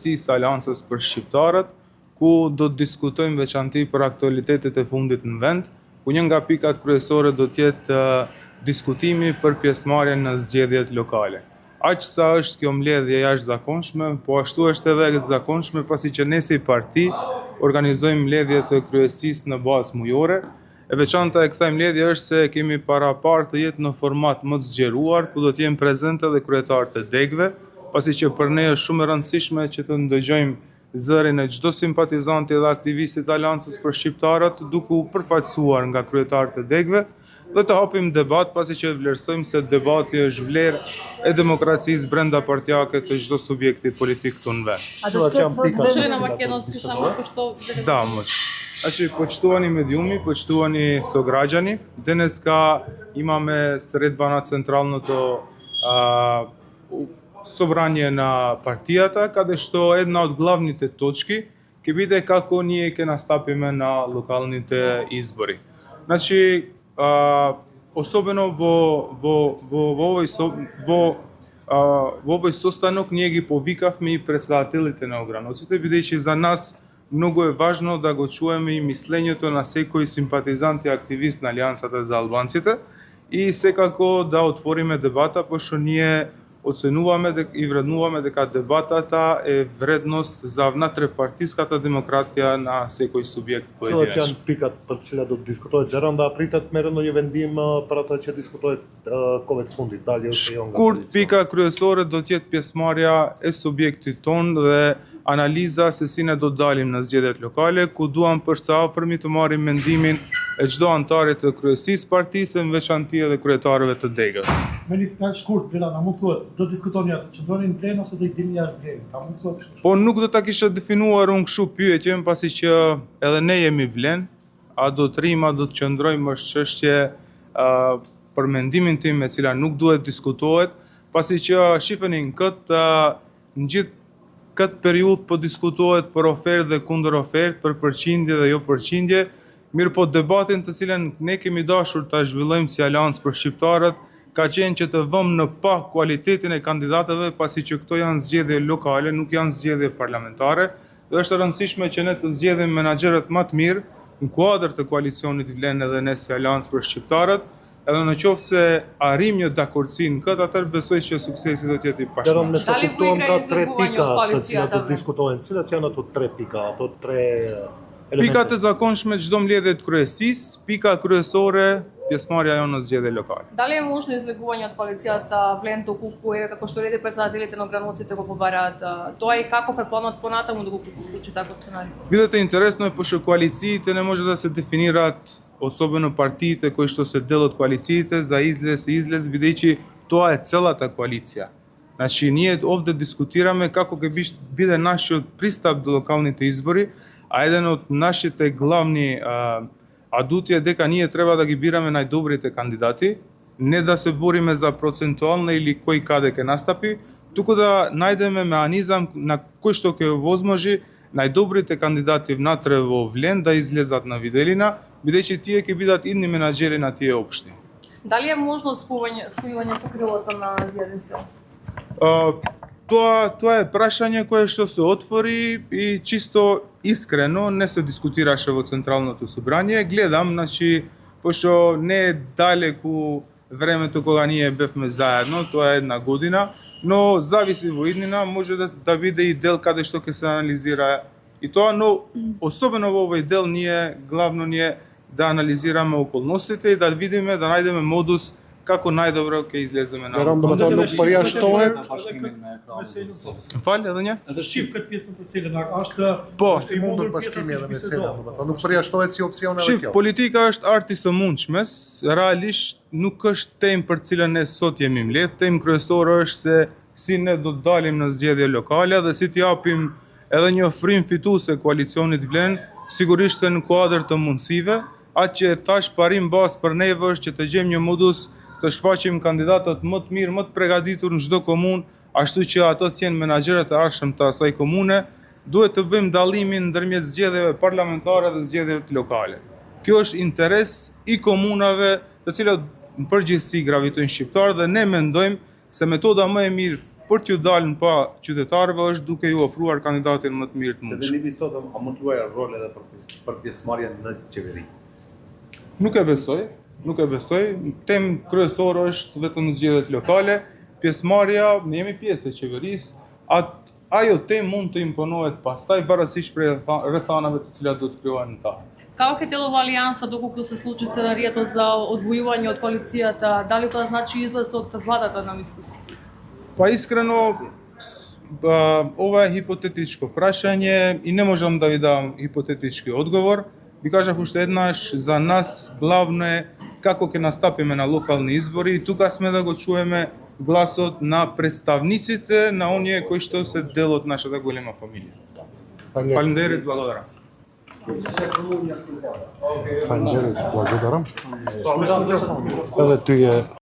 kryesis Aleancës për Shqiptarët, ku do të diskutojmë veçanti për aktualitetet e fundit në vend, ku një nga pikat kryesore do të jetë diskutimi për pjesëmarrjen në zgjedhjet lokale. Aq sa është kjo mbledhje jashtëzakonshme, po ashtu është edhe e zakonshme pasi që ne si parti organizojmë mbledhje të kryesisë në bazë mujore. E veçanta e kësaj mbledhje është se kemi paraparë të jetë në format më të zgjeruar, ku do të jenë prezente edhe kryetarët e degëve, pasi që për ne është shumë e rëndësishme që të ndëgjojmë zërin e çdo simpatizanti dhe aktivistit Aleancës për Shqiptarët, duke u përfaqësuar nga kryetarët e degëve, dhe të hapim debat, pasi që vlerësojmë se debati është vlerë e demokracisë brenda partijake të çdo subjekti politik këtu në vend. Da, Znači, почитувани медиуми, почитувани сограѓани, денеска имаме средба на Централното собрање на партијата, каде што една од главните точки ќе биде како ние ќе настапиме на локалните избори. Значи, особено во овој состанок ние ги повикавме и претседателите на ограноците, бидејќи за нас многу е важно да го чуеме и мислењето на секој симпатизант и активист на Алијансата за албанците и секако да отвориме дебата, пошто ние оценуваме и вреднуваме дека дебатата е вредност за внатрепартиската демократија на секој субјект поединечно. Cilat janë pikat për të cilat do të diskutohet Xheranda, pritet merren ndonjë vendim për ato që diskutohet kohët fundit, dalje ose jo nga Shkurt pika kryesore do të jetë pjesëmarrja e subjektit ton dhe analiza se si ne do dalim në zgjedhjet lokale, ku duam për së afërmi të marrim mendimin e çdo antarit të kryesisë partisë, në veçanti edhe kryetarëve të degës. Me një fjalë shkurt, Bela, na mund thuhet, do diskutoni atë, qëndroni në plen ose do i dilni jashtë plenit? Ta mund thuhet kështu? Po nuk do ta kisha definuar unë kështu pyetjen, pasi që edhe ne jemi vlen, a do të rrim, a do të qëndrojmë, është çështje për mendimin tim me cila nuk duhet diskutohet, pasi që shifeni në gjithë këtë periudhë po diskutohet për ofertë dhe kundër ofertë, për përqindje dhe jo përqindje, mirë po debatin të cilën ne kemi dashur ta zhvillojmë si Aleancë për Shqiptarët, ka qenë që të vëmë në pa kualitetin e kandidatëve, pasi që këto janë zgjedhje lokale, nuk janë zgjedhje parlamentare, dhe është e rëndësishme që ne të zgjedhim menaxherët më të mirë në kuadër të koalicionit vlen edhe ne si Aleancë për Shqiptarët, edhe në qoftë se arrim një dakordsi në këtë, atëherë besoj që suksesi do të jetë i pashmangshëm. Nëse kuptuam ka 3 pika të cilat do diskutohen, cilat janë ato 3 pika, ato 3 elemente? Pikat e zakonshme çdo mbledhje të kryesisë, pika kryesore pjesëmarrja jonë në zgjedhje lokale. Дали е можно излегување од коалицијата Влен току кое како што реди председателите на ограноците го побараат тоа и каков е планот понатаму доколку се случи таков сценарij? Видете, интересно е пошто коалициите не може да се дефинираат, особено партиите кои што се дел од коалициите за излез, бидејќи тоа е целата коалиција. Значи, ние овде дискутираме како ќе биде нашиот пристап до локалните избори, а еден од нашите главни адути е дека ние треба да ги бираме најдобрите кандидати, не да се бориме за процентуална или кој каде ќе настапи, туку да најдеме механизам на кој што ќе возможи најдобрите кандидати внатре во Влен да излезат на виделина, бидејќи тие ќе бидат идни менаџери на тие општини. Дали е можно спојување со крилото на Зједин сел? Тоа е прашање кое што се отвори и чисто искрено не се дискутираше во Централното собрање. Гледам, значи, пошто не е далеку времето кога ние бевме заедно, тоа е 1 година, но зависи во иднина, може да биде и дел каде што ќе се анализира и тоа, но особено во овој дел главно ние да анализираме околностите и да видиме, да најдеме модус како најдобро ќе излеземе на. Верам да nuk përjashtohet. Falë edhe një? Edhe shqip këtë pjesën të cilën është është i mundur bashkimi edhe me Selan, domethënë nuk përjashtohet si opsion edhe kjo. Politika është arti së mundshmes, realisht nuk është temë për cilën ne sot jemi mbledh, temë kryesore është se si ne do të dalim në zgjedhje lokale dhe si të japim edhe një ofrim fituese koalicionit Vlen, sigurisht se në kuadër të mundësive, atë që tash parim bazë për neve është që të gjejmë një modus të shfaqim kandidatët më të mirë, më të përgatitur në çdo komunë, ashtu që ato të jenë menaxherët e arshëm të asaj komune, duhet të bëjmë dallimin ndërmjet zgjedhjeve parlamentare dhe zgjedhjeve lokale. Kjo është interes i komunave, të cilat në përgjithësi gravitojnë shqiptarë dhe ne mendojmë se metoda më e mirë për t'ju dalë në pa qytetarëve është duke ju ofruar kandidatin më të mirë të Edhe mundshëm. lipi sot a mund të luajë rol edhe për pjesëmarrjen në qeveri. Nuk e besoj. Temë kryesore është vetëm zgjedhjet lokale. Pjesëmarrja, ne jemi pjesë e qeverisë, ajo temë mund të imponohet pastaj varësisht prej rrethanave të cilat do të krijohen ta. Како ќе делува алијанса доколку се случи сценарието за одвојување од коалицијата? Дали тоа значи излез од владата на Мицкоски? Pa iskreno, ovo je hipotetičko prašanje i ne možem da vi dam hipotetički odgovor. Vi kažem уште еднаш, за нас главно е како ќе настапиме на локални избори и тука сме да го чуеме гласот на представниците на оние кои што се дел од нашата голема фамилија. Фалендерит, благодарам. Faleminderit, благодарам. Edhe ty je